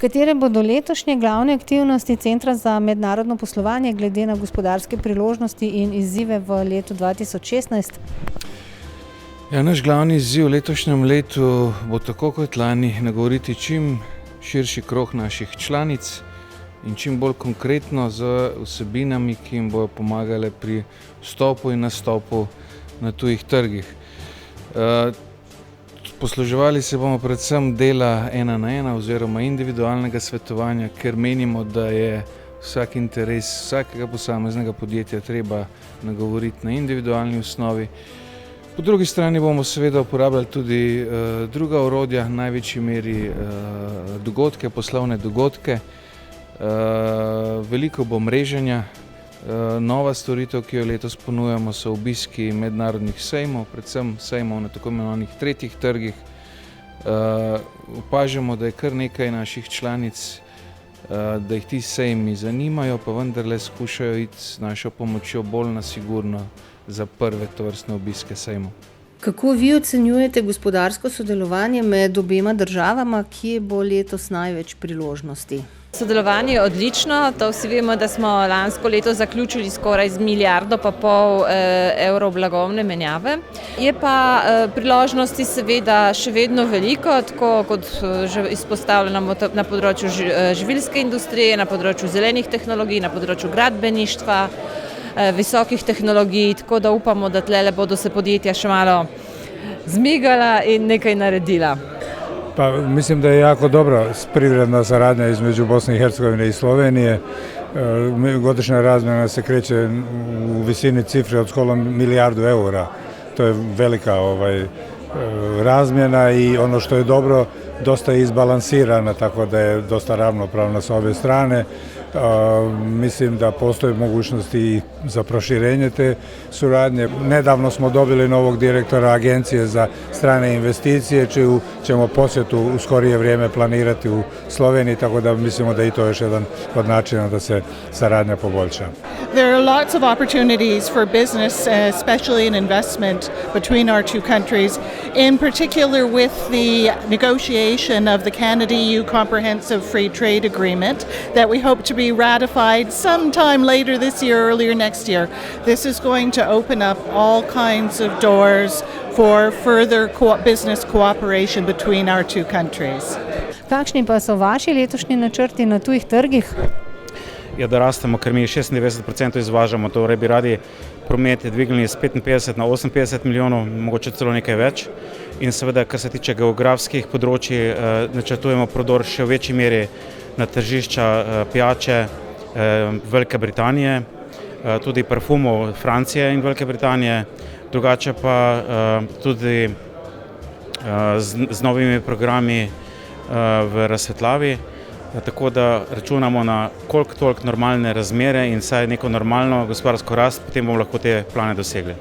Katere bodo letošnje glavne aktivnosti Centra za mednarodno poslovanje glede na gospodarske priložnosti in izzive v letu 2016? Ja, naš glavni izziv v letošnjem letu bo tako kot lani nagovoriti čim širši krog naših članic in čim bolj konkretno z vsebinami, ki jim bodo pomagale pri vstopu in nastopu na tujih trgih. Posluževali se bomo predvsem dela 1 na 1 oziroma individualnega svetovanja, ker menimo, da je vsak interes vsakega posameznega podjetja treba nagovoriti na individualni osnovi. Po drugi strani bomo seveda uporabljali tudi druga orodja, v največji meri dogodke, poslovne dogodke. Veliko bo mreženja. Nova storitev, ki jo letos ponujamo, so obiski mednarodnih sejmov, predvsem sejmov na tako imenovanih tretjih trgih. Opažamo, da je kar nekaj naših članic, da jih ti sejmi zanimajo, pa vendarle skušajo iti s našo pomočjo bolj na sigurno za prve tovrstne obiske sejmov. Kako vi ocenjujete gospodarsko sodelovanje med obema državama, kje bo letos največ priložnosti? Sodelovanje je odlično, to vsi vemo, da smo lansko leto zaključili skoraj z 1,5 milijarde evrov blagovne menjave. Je pa priložnosti seveda še vedno veliko, tako kot že izpostavljamo na področju živilske industrije, na področju zelenih tehnologij, na področju gradbeništva, visokih tehnologij, tako da upamo, da tlele bodo se podjetja še malo zmigala in nekaj naredila. Pa mislim da je jako dobra privredna saradnja između Bosne i Hercegovine i Slovenije. Godišnja razmjena se kreće u visini cifre od skoro 1 milijardu eura. To je velika razmjena i ono što je dobro, dosta je izbalansirana, tako da je dosta ravnopravna s obje strane. Mislim da postoje mogućnosti za proširenje te suradnje. Nedavno smo dobili novog direktora Agencije za strane investicije, čiju ćemo posjetu u skorije vrijeme planirati u Sloveniji, tako da mislimo da i to je još jedan od načina da se saradnja poboljša. There are lots of opportunities for business, especially in investment between our two countries, in particular with the negotiation of the Canada-EU Comprehensive Free Trade Agreement that we hope to be ratified sometime later this year, earlier next year. This is going to open up all kinds of doors for further business cooperation between our two countries. Kakšni pa so vaši letošnji načrti na tujih trgih? Je, da rastemo, ker mi 96% izvažamo, torej bi radi promet dvignili z 55 na 58 milijonov, mogoče celo nekaj več. In seveda, kar se tiče geografskih področij, načrtujemo prodor še v večji meri na tržišča pijače Velike Britanije, tudi parfumov Francije in Velike Britanije, drugače pa tudi z novimi programi v razsvetlavi. Tako da računamo na koliko toliko normalne razmere in vsaj neko normalno gospodarsko rast, potem bomo lahko te plane dosegli.